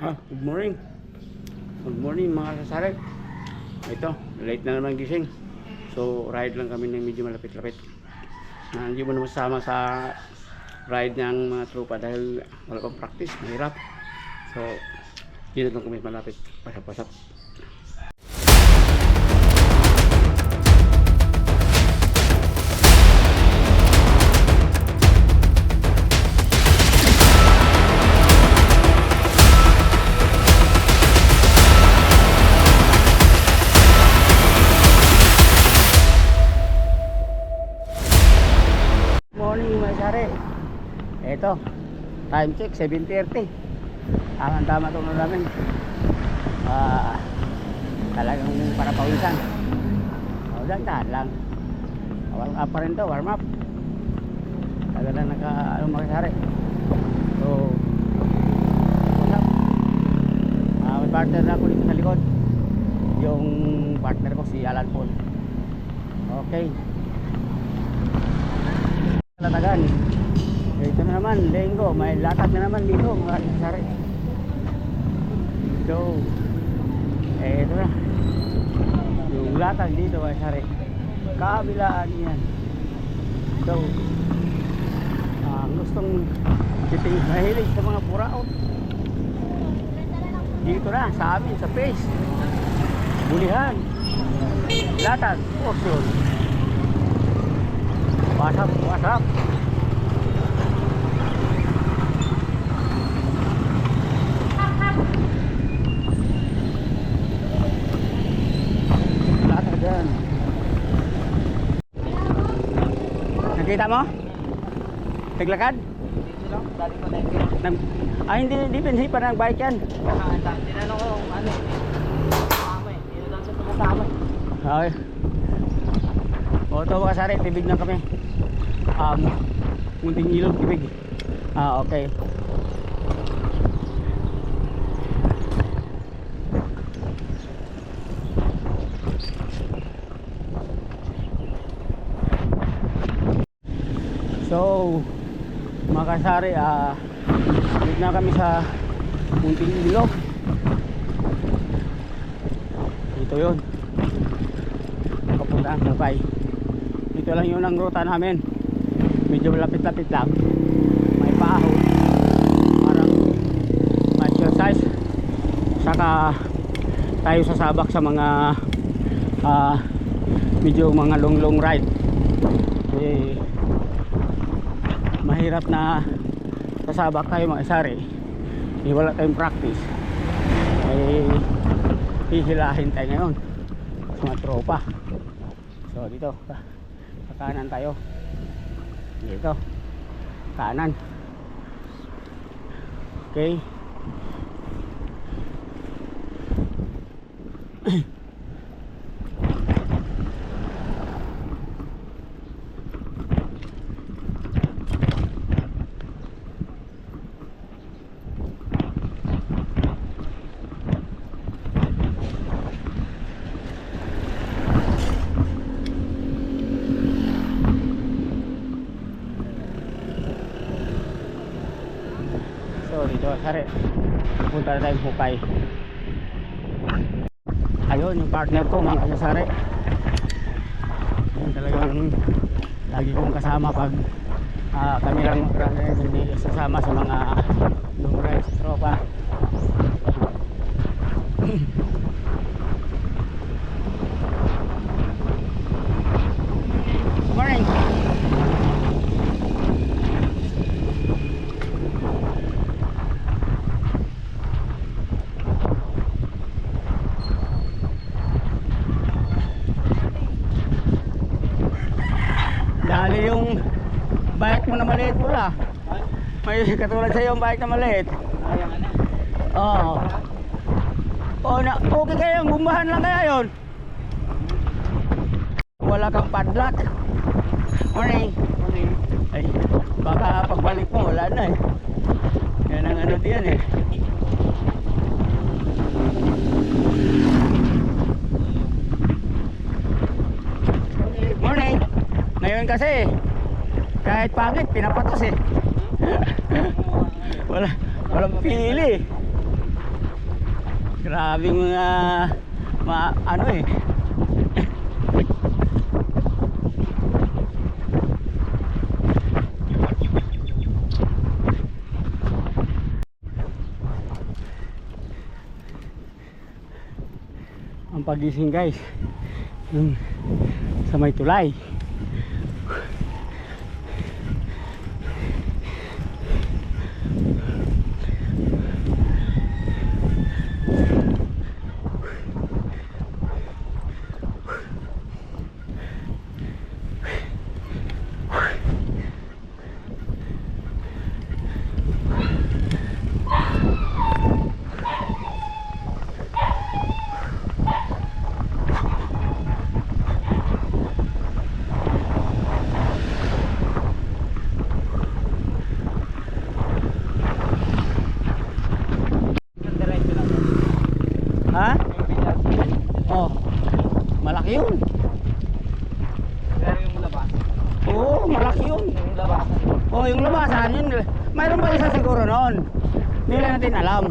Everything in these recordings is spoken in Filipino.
Good morning. Good morning mga kasari. Ito, late na naman gising. So, ride lang kami ng medyo malapit-lapit. Hindi mo naman sama sa ride ng mga tropa dahil wala pang practice, mahirap. So, hindi na lang kami malapit. Pasap-pasap. Morning mga sari. Eto, time check 7:30. Ang tama itong namin. Talagang para pawisan. Tahan lang. Warm up pa rin to, warm up. Tagal na mga sari. So, what's up? May partner na ako dito sa likod. Yung partner ko si Alan Paul. Okay. Latagan. Ito na naman, linggo, may latag na naman dito mga kasari. So, ito na yung latag dito mga kasari. Kabilaan yan. So, gustong mahilig sa mga puraot dito na sa amin sa face. Bulihan, latag, option. WhatsApp. Lata dyan. Nakita mo? Naglakad? Hindi pinsi pa ng bike yan. Tinanong ko ano, tama eh. Dito lang sa tumutama eh. Okay. O ito mga sari, tibig na kami. Munting ilog tibig. Okay. So mga kasari, tibig na kami sa munting ilog. Ito yun, papunta ang Bukay. Ito lang yun ang ruta namin. Medyo malapit-lapit lang. May paahon, parang exercise. Saka tayo sasabak sa mga medyo mga long ride. Mahirap na sasabak tayo mga sari. Wala tayong practice. Hihilahin tayo ngayon sa mga tropa. So dito kanan tayo. Dito kanan. Okay. So dito sari, punta na tayong Bukay. Ayun yung partner ko mga kasari. Yung talagang lagi kong kasama pag kami lang hindi sasama sa mga long rides sa tropa. Morning. Dali yung bike mo na maliit pula. May katulad sa iyo yung bike na maliit. Oo. Okay kaya yung bumbahan lang kaya yun. Wala kang padlock. Morning. Ay, baka pagbalik mo wala na eh. Yan ang ano diyan eh. Morning. Ngayon kasi kahit pangit pinapatos eh. Walang pili. Grabe mga ano eh. Ang pagising guys, yung sa may tulay. Diretso na to. Ha? Yung binyag. Oh. Malaki yun. Pero yung labas. Oo, malaki yun. Yung labas. Oh, yung labasan yun. Mayroon pa isa siguro noon. Hindi lang natin alam.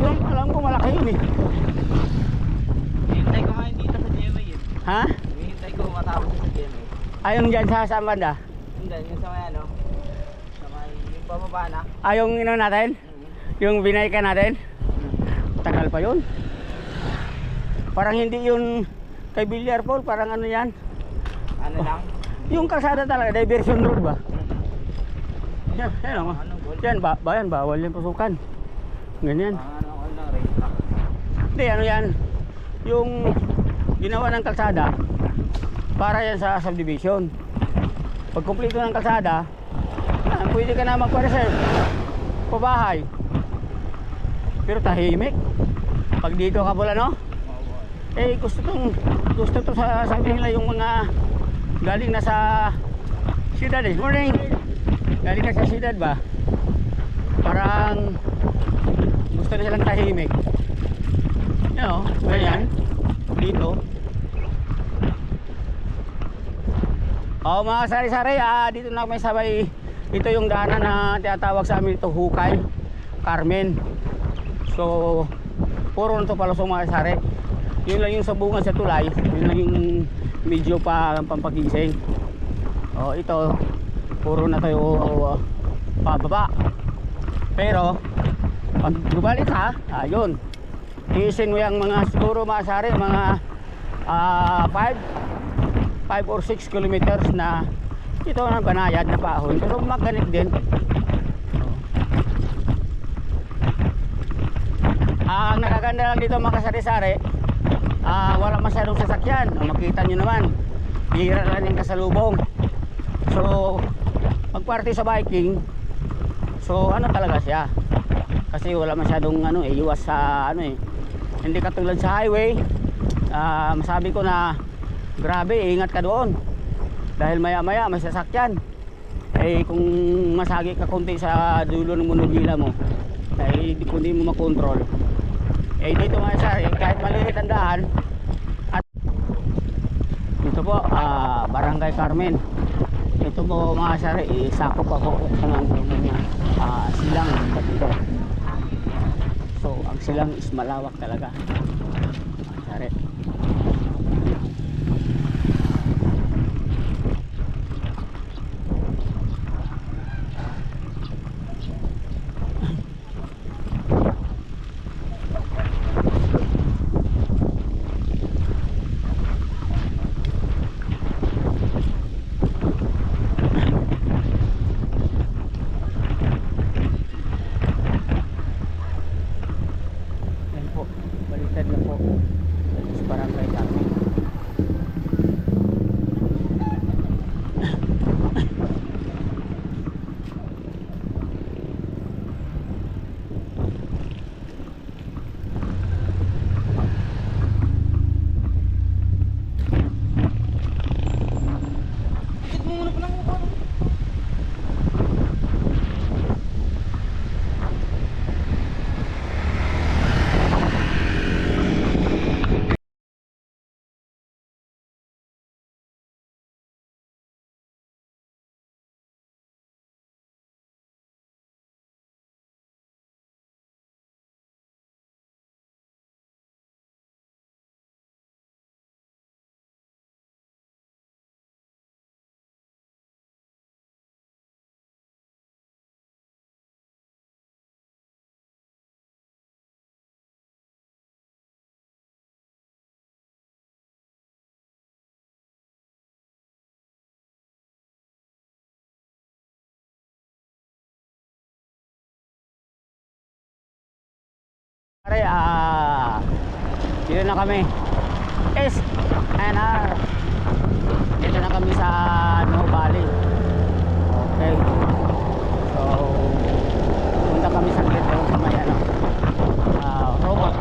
Yung alam ko malaki yun eh. Hintay ko nga yung dito sa GMA yun. Ha? Hintay ko matapos sa GMA. Ayong dyan sa saan banda? Hindi, yung sa may ano. Sa may yung pababa na. Ayong ino natin? Yung binayka natin? Tagal pa yun. Parang hindi yun kay Villar Paul, parang ano yan. Ano lang? Yung kalsada talaga, diversion road ba? Yan, yan o. Ano, gold? Yan, bayan, bawal yung pasukan. Ganyan. Ano lang, race track. Hindi, ano yan. Yung ginawa ng kalsada, para yan sa subdivision. Pag kumpleto ng kalsada, yan, pwede ka na magpa-reserve. Pabahay. Pero tahimik. Pag dito ka pula, no? Eh, gusto to sa sabi nila yung mga galing na sa siyudad eh. Morning! Galing na sa siyudad ba? Parang gusto na silang tahimik. You know, ganyan. Dito. Oh, mga sari-sari, dito na may sabay. Ito yung daanan na tinatawag sa amin ito, Hukay, Carmen. So, puro na ito palusong mga sari. Yun lang yung sabungan sa tulay. Yun lang yung medyo pampagising. Oh, ito, puro na tayo pababa. Pero, pag gumalik ka, ayun. Tiisin mo yung mga siguro mga sari, mga 5 or 6 kilometers na ito na banayad na paahon. Pero maganik din. Ang nakaganda lang dito mga kasari-sari, wala masyadong sasakyan. Makita nyo naman, hira lang yung kasalubong. So pag party sa biking, so ano talaga siya, kasi wala masyadong iwas sa hindi katulad sa highway. Masabi ko na grabe, ingat ka doon dahil maya maya may sasakyan. Eh kung masagi ka konti sa dulo ng monogila mo, eh kundi mo makontrol. Eh dito mga sir, kahit maliit ang daan. At dito po, Barangay Carmen. Ito po mga sir, sakop ako sa silang dito. So ang silang is malawak talaga mga sir. Baliktad lang po. Barangay Pare, dito na kami. SNR. Dito na kami sa Valley. Okay. So, punta kami sa Great Road sa may robot.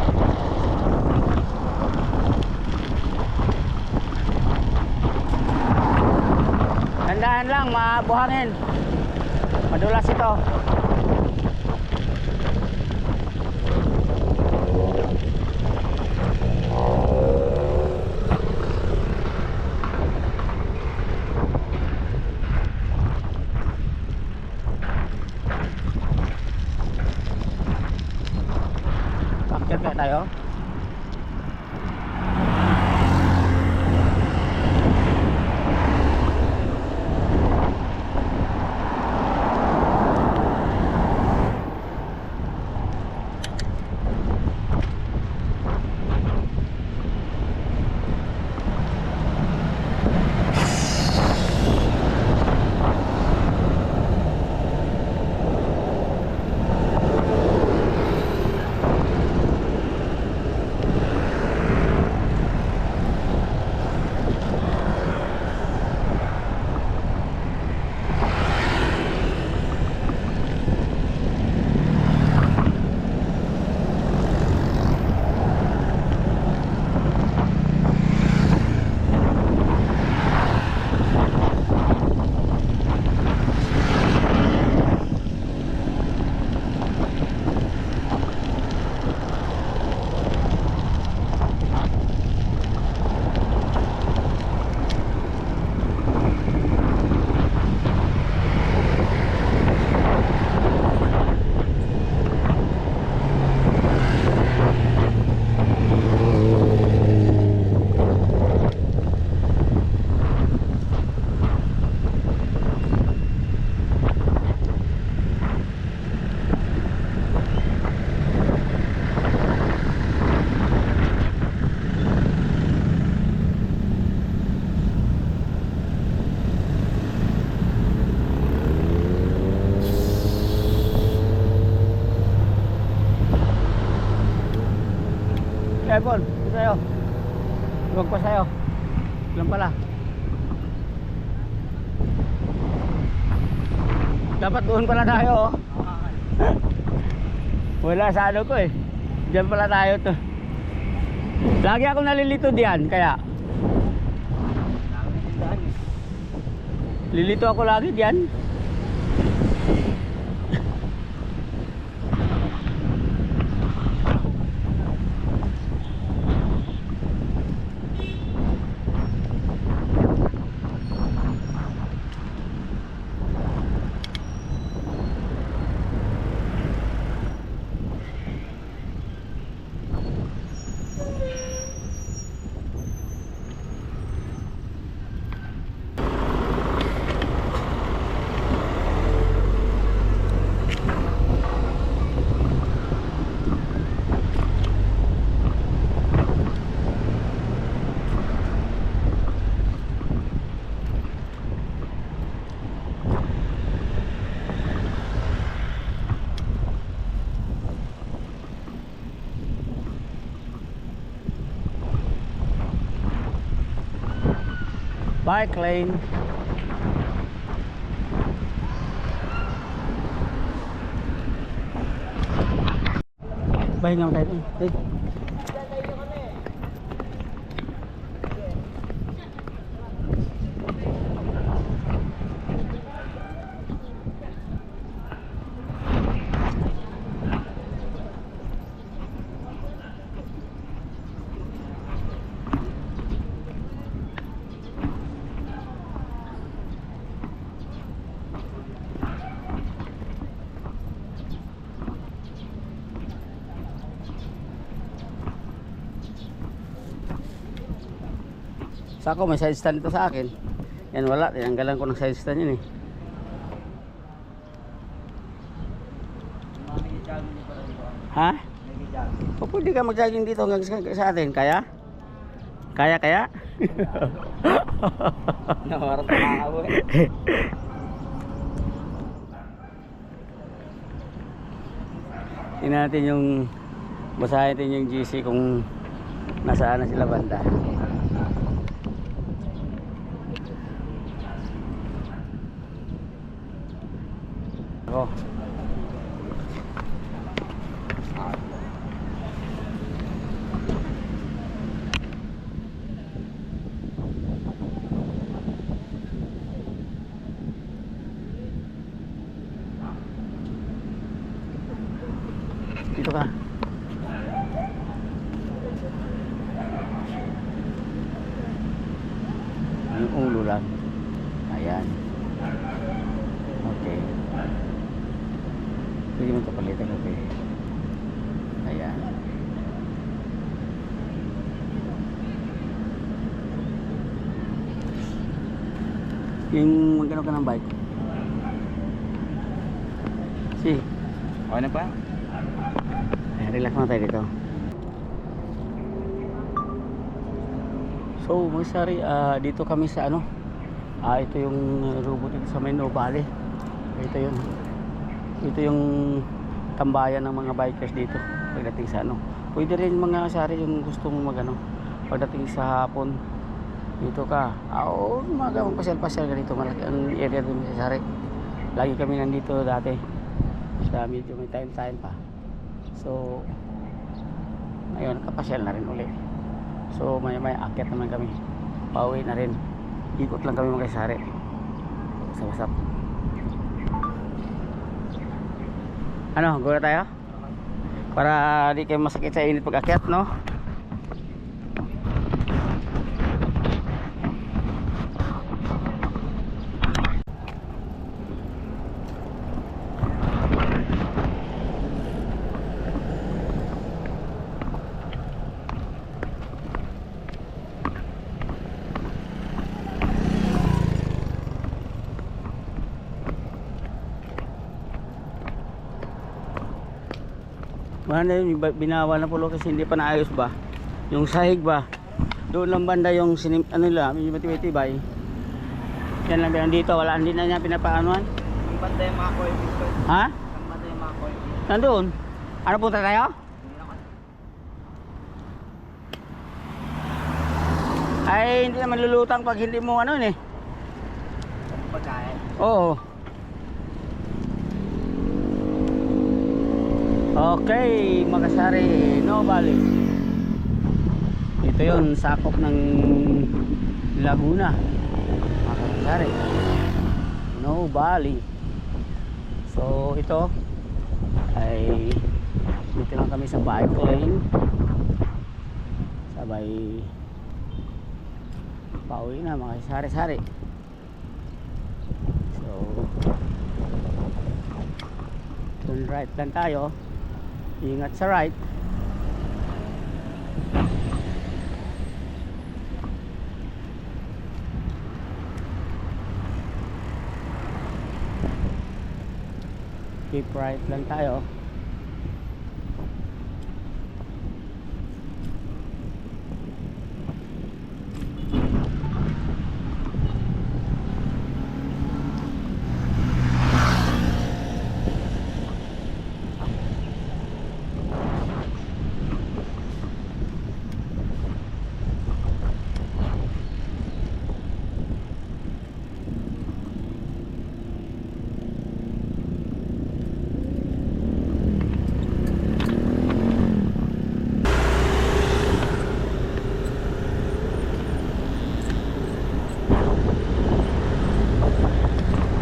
Tandaan lang, mabuhangin. Madulas ito. Bakit kaya tayo? Ebon, ito sa'yo. Huwag pa sa'yo. Lang pala. Dapat doon pala tayo, oh. Wala sa ano ko eh. Diyan pala tayo to. Lagi ako nalilito diyan, kaya. Lilito ako lagi diyan. Bike lane. Bahinga mo tayo. Sako, may side stand ito sa akin. Yan, wala, tinanggalan ko ng side stand yun eh. Ha? O pwede ka mag-jogging dito hanggang sa atin, kaya? Kaya? Nawarap na ako eh. Tingnan natin yung Basahin natin yung GC kung nasaan na sila banda. Ako. Dito ka. Yung ulo lang. Ayan. Okay. Pwede mo ito palitan. Okay. Ayan. Yung magkano ka ng bike? Si. Okay na pa? Ayan, relax muna tayo dito. So, mga sari, dito kami sa ano? Ito yung robot dito sa Meno Valley. Ito yung tambayan ng mga bikers dito pagdating sa ano. Pwede rin mga sari yung gusto mong magano pagdating sa hapon. Dito ka. Magpasyal-pasyal ganito. Malaki ang area dito sa sari. Lagi kami nandito dati. Sa medyo may time pa. So, ngayon nakapasyal na rin ulit. So may akyat naman kami. Pauwi na rin. Ikot lang kami mga sari. Sa WhatsApp. Ano, gula tayo? Para di kayo masakit sa init pag akyat, no? Ano yun, binawa na po kasi hindi pa naayos ba yung sahig ba doon lang banda yung ano nila medyo matibay. Yan lang yan dito, wala, hindi na niya pinapaanuan. Ang banda yung mga coil. Ha? Ang banda yung mga coil. Nandun? Ano, punta tayo? Ay hindi naman lulutang pag hindi mo ano eh. Pagkain. Oo. Okay, Makasari, No Valley. Ito yon, sakop ng Laguna, Makasari, No Valley. So ito ay dito lang kami sa bike lane. Sabay pauwi na mga sari-sari. So turn right lang tayo. Ingat sa right. Keep right lang tayo.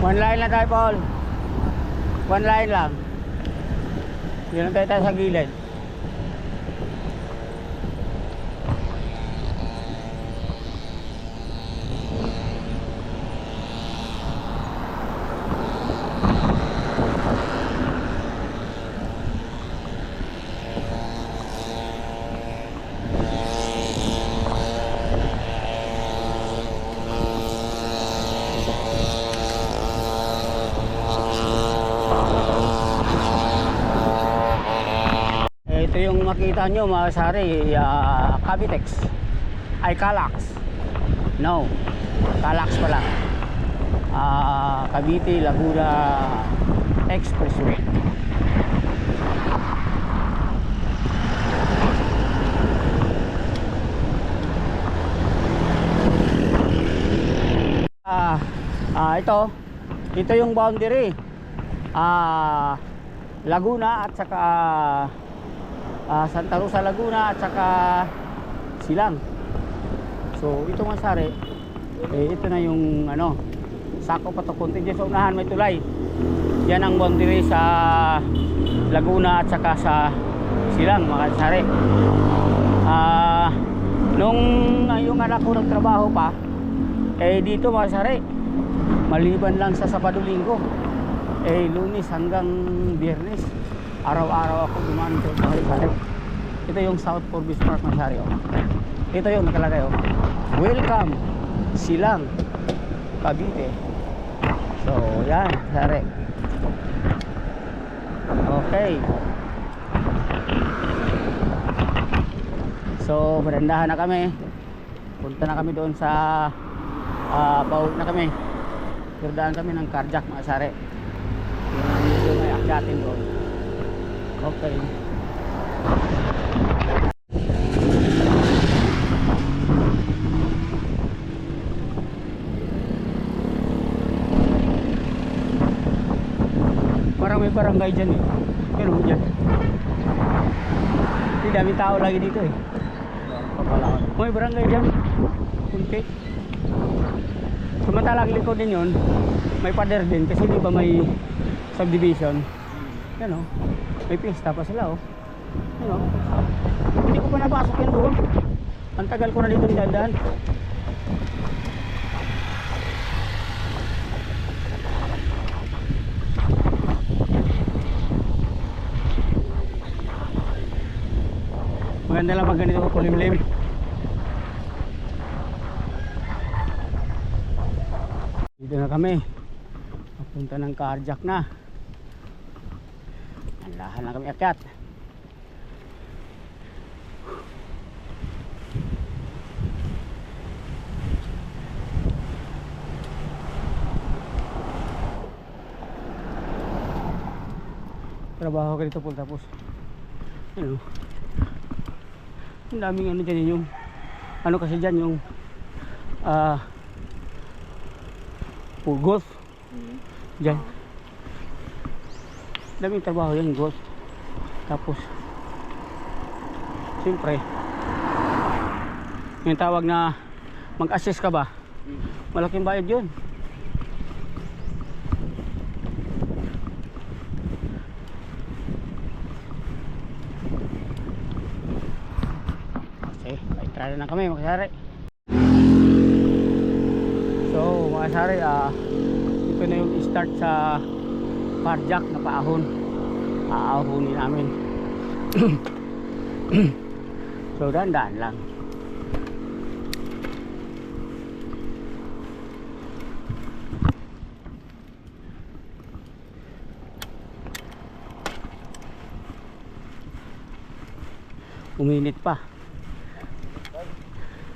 One line lang tayo, Paul. One line lang. Hindi lang tayo sa gilid. Ito yung makita nyo mga sari, Cavitex ay Calax. No, Calax pala. Cavite Laguna Expressway. Ito yung boundary. Laguna at saka Santa Rosa Laguna at saka Silang. So ito mga sari, ito na yung sako pa to, konti dyan sa unahan may tulay. Yan ang boundary sa Laguna at saka sa Silang mga sari. Nung yung anak ko nagtrabaho pa dito mga sari, maliban lang sa Sabado Linggo, Lunes hanggang Biyernes, araw-araw ako dumaan dito sa sari. Ito yung South Forbes Park mga sari. Ito yung nakalagay welcome Silang, Cavite. So yan sari. Okay. So marandahan na kami. Punta na kami doon sa Baul na kami. Pagdaan kami ng Carjack mga sari. Yung may akyatin doon. Okay. Parang may barangay dyan Yan o, dyan. Hindi, daming tao lagi dito May barangay dyan. Kunti. Samantalang likod din yun, may pader din kasi di ba may subdivision. Yan may pista pa sila Yan hindi ko pa napasok yan doon. Ang tagal ko na dito dadaan. Maganda lang pag ganito kulimlim. Dito na kami. Papunta ng Carjack na. Andahan na kami akyat. Trabaho ka dito po tapos. Ang daming dyan yung kasi dyan yung golf dyan. Daming trabaho yan, golf. Tapos siyempre yung tawag na mag-assist ka ba, malaking bayad yun. Try na kami mga sari. So mga sari, ito na yung start sa Carjack na paahon. Aahonin namin. So dahan-dahan lang. Uminit pa.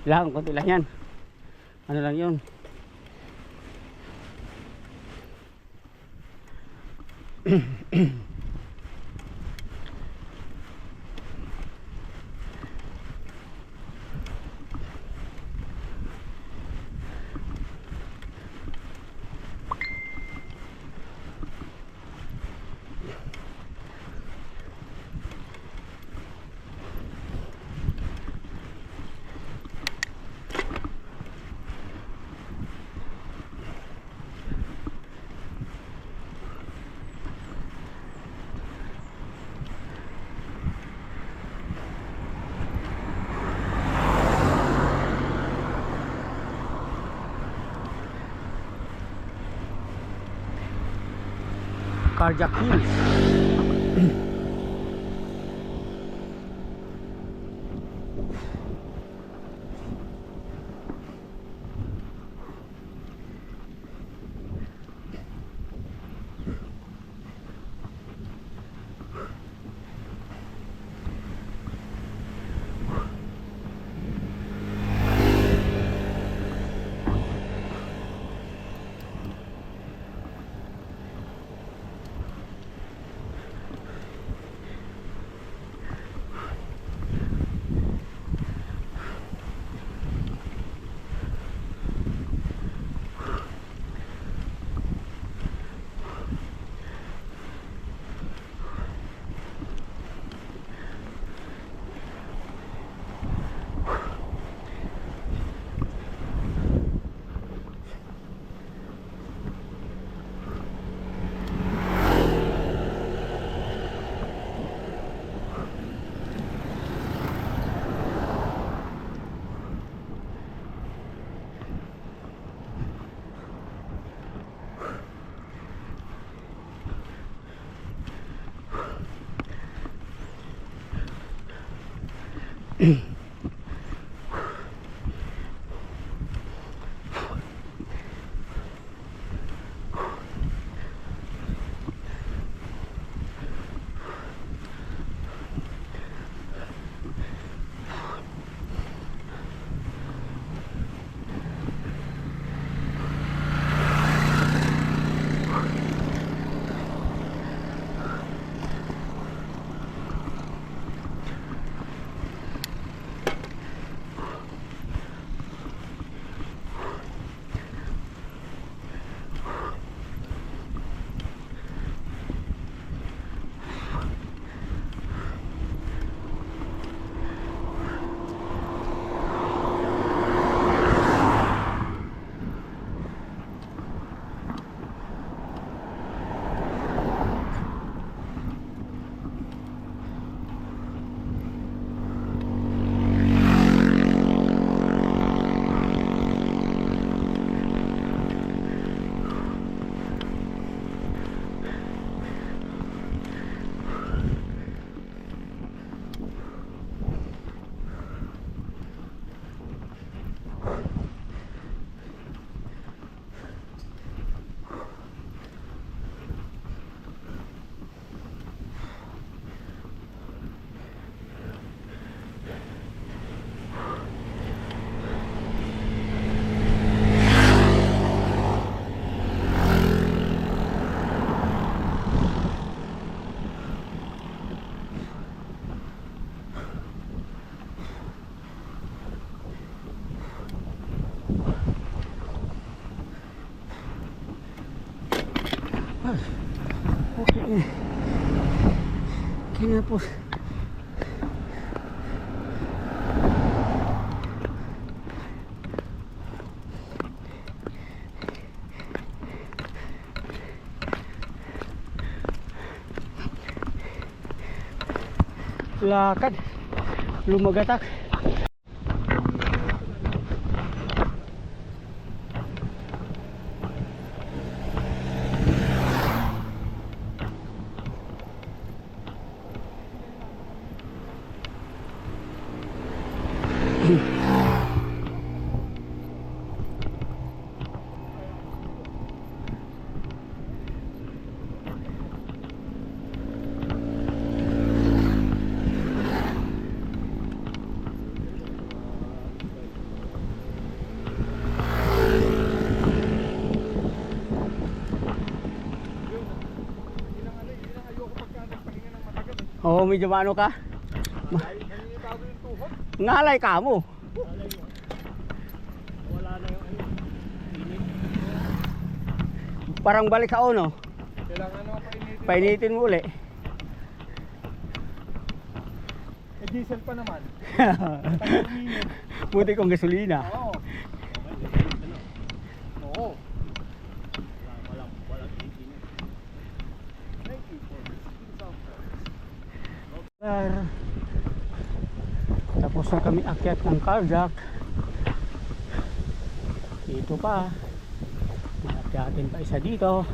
Lang, konti lang yan. Ano lang yun. Carjack Hills. Okay. Kaya po. Lakad. Lumagatak. Oo, medyo maano ka? Ngalay ka mo. Wala na yung ano. Parang balik sa uno. Kailangan naman painitin. Painitin mo uli. Eh, diesel pa naman. Buti kong gasolina. Oo. Oo. Walang itin. Thank you for this. Tapos na kami akyat ng Carjack. Dito pa. Akyatin pa isa dito.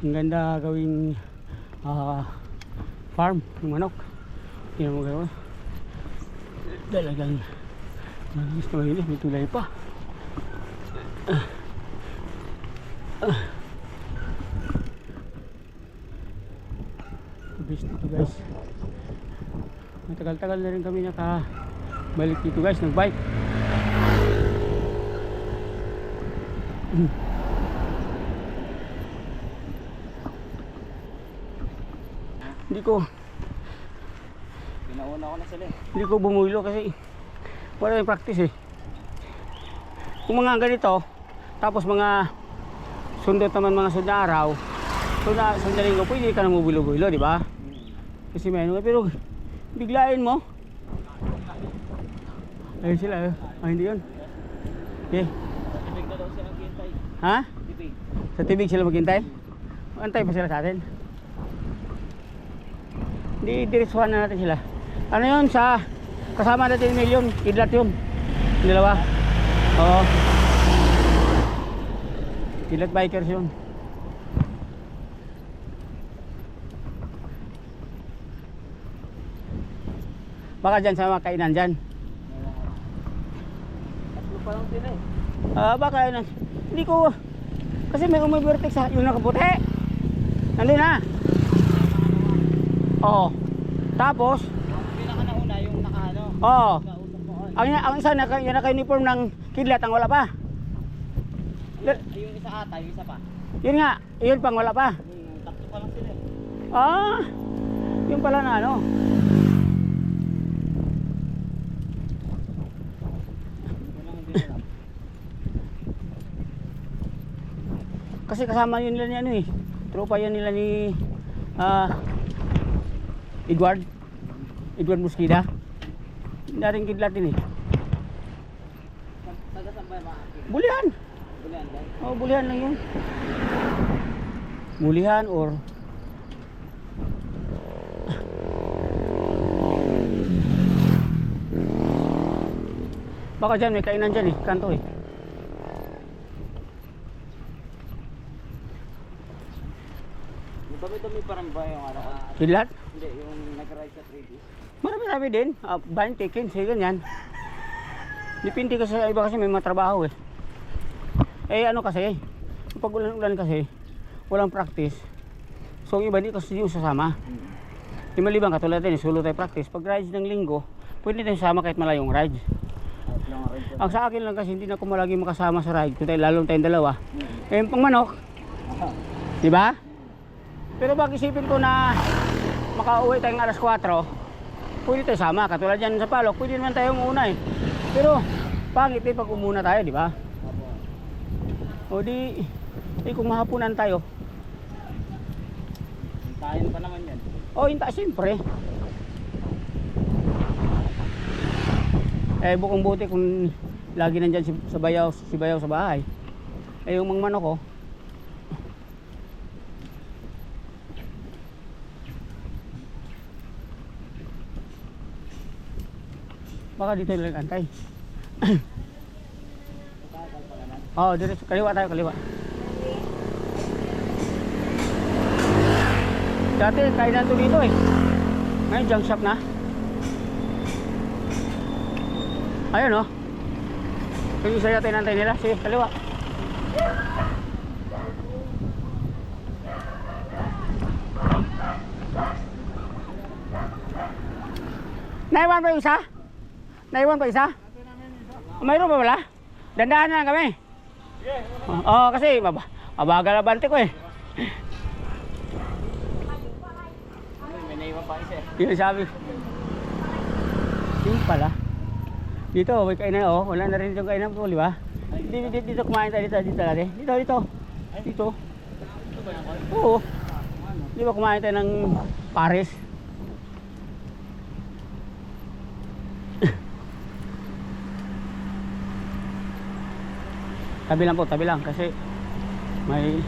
Ang ganda gawing farm ng manok. Tingnan mo gawin. Talagang malinis na malinis. May tulay pa. bridge dito guys. Matagal-tagal na rin kami nakabalik dito guys, nagbike. Pinauna ko na sila eh. Hindi ko bumulo kasi wala yung practice eh. Kung mga ganito, tapos mga sundot naman mga sundot na araw, sundot linggo, pwede ka na mubulo-bulo, di ba? Kasi may ano, pero biglain mo. Ayun sila, hindi yun. Okay. Tibig na daw sila maghintay. Ha? Tibig. Sa tibig sila maghintay? Antay pa sila sa atin? Hindi, diretsuhan na natin sila. Ano yun, sa kasama natin milyon, kidlat yun. Yung dalawa. Oo. Kidlat bikers yun. Baka dyan sa mga kainan dyan. Tatlo pa lang sila eh. Baka yun. Hindi ko. Kasi may umibertex sa yung nakaputi. Nandun na. Oo. Tapos, Ang pinaka-nauna yung naka-ano. oo. Kausap mo on. Ang isa yung naka-uniform ng kidlat ang wala pa. Yung isa ata, yung isa pa. Yun nga, yun pang wala pa. Tatlo pa lang sila eh. Yung pala na ano. Yun lang hindi alam. Kasi kasama yun nila ni ano eh. Tropa yan nila ni Edward Mosqueda. Hindi rin kidlat din eh. Taga saan ba yung mga akin? Bulihan. Bulan guys. Oh, bulihan lang yun. Bulihan or baka dyan may kainan dyan eh, kanto eh. Yung dami-dami pa rin ba yung ano? Kidlat? Hindi, yung nag-ride sa 3D. Marami-rami din. Bayan tikin, sige ganyan. Dipindi kasi sa iba kasi may mga trabaho eh. Eh ano kasi, pag ulan-ulan kasi, walang practice. So yung iba di kasi yung sasama. Di malibang katulad din, solo tayo practice. Pag rides ng linggo, pwede tayo sasama kahit malayong rides. Ang sa akin lang kasi hindi na ako malagi makasama sa ride, kung tayo lalong tayong dalawa. Eh yung pang manok, di ba? Pero pag isipin ko na makauwi tayong alas 4, pwede tayo sama. Katulad yan sa Palok, pwede naman tayo umuna eh. Pero pangit eh pag umuna tayo, di ba? O di kung mahapunan tayo. Hintayin pa naman yan. O hinta siyempre. Eh bukong buti kung lagi nandyan si Bayaw sa bahay. Eh yung mga manok ko, baka dito lang antay. Oh, diretso kaliwa tayo, kaliwa. Dati kainan to dito eh. Ngayon junk shop na. Ayun oh. Yung isa yata inantay nila. Sige, kaliwa. Naiwan pa yung isa? Naiwan pa isa? Mayroon pa wala? Dandahan na lang kami. Oo, kasi mabagal na bante ko eh. May naiwan pa isa eh. Yun sabi. Yun pala. Dito, may kainan oh. Wala na rin yung kainan po, di ba? Dito kumain tayo dito. Dito. Ito ba yung call? Oo. Di ba kumain tayo ng pares? Tabi lang kasi may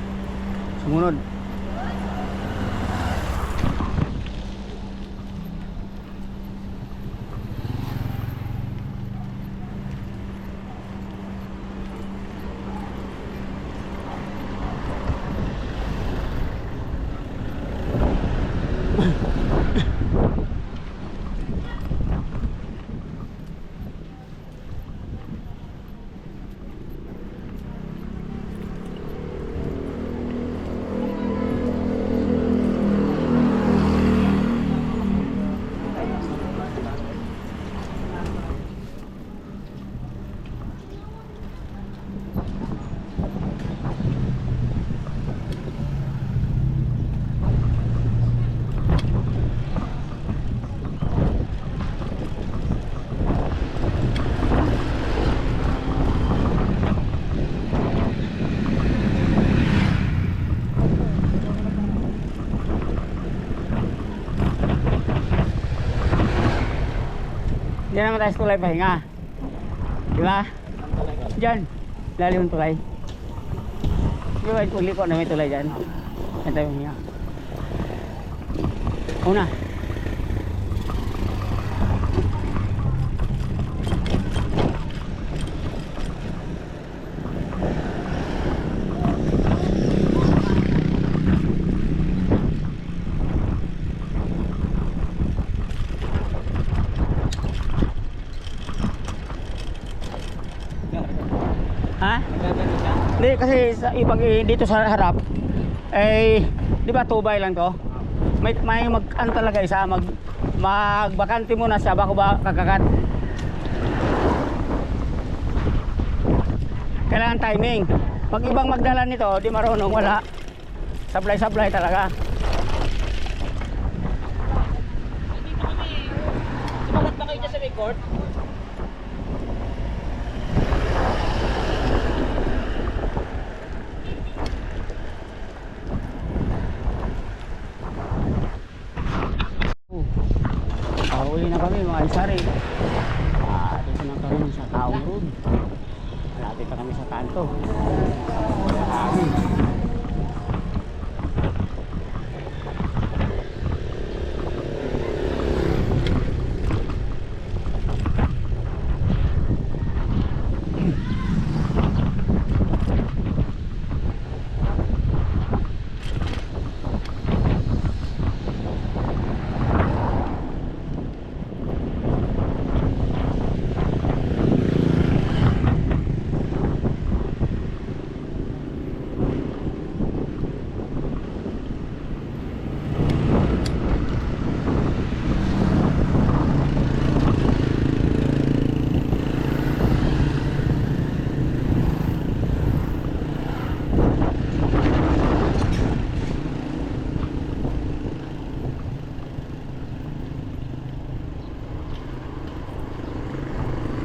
sumunod. Diyan naman tayo sa tulay pahinga. Di ba? Ang talaga. Diyan. Lalim ng tulay. Di ba? Uli ko na may tulay dyan. Diyan tayo pahinga. Una. Ha? Nagagano siya. Hindi kasi sa ibang dito sa harap eh di ba tubay lang to? May mag-an talaga isa magbakante muna siya bago ba kakakat. Kailangan timing. Pag ibang magdala nito, di marunong wala. Sablay-sablay talaga. Dito kami. Sumagat ba kayo dyan sa may court? Uli na kami mga isari. Dito na kami sa Taong Road. Malapit na kami sa kanto.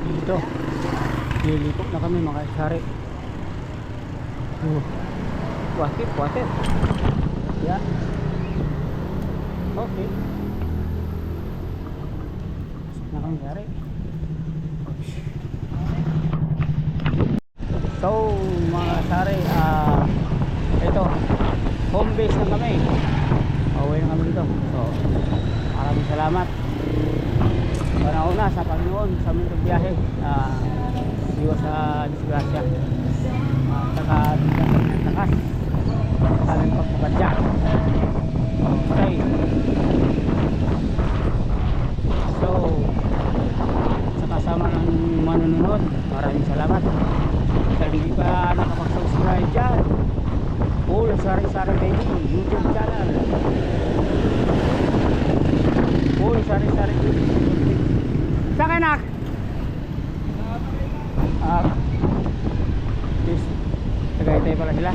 Dito lilipok na kami mga isari. Puatit yan. Okay na kami isari. So mga isari, ito home base na kami. Pauwi na kami dito. So maraming salamat una sa Panginoon sa aming biyahe, iwas sa disgrasya at saka bigyan ng takas sa aming pagpabadya. Okay, so sa kasama ng manununod, maraming salamat. Sa hindi pa nakapag-subscribe dyan, Paul Sari-Sari Baby YouTube channel, Paul Sari-Sari Baby. Saan ka, nak? Yes. Tagaytay pala sila.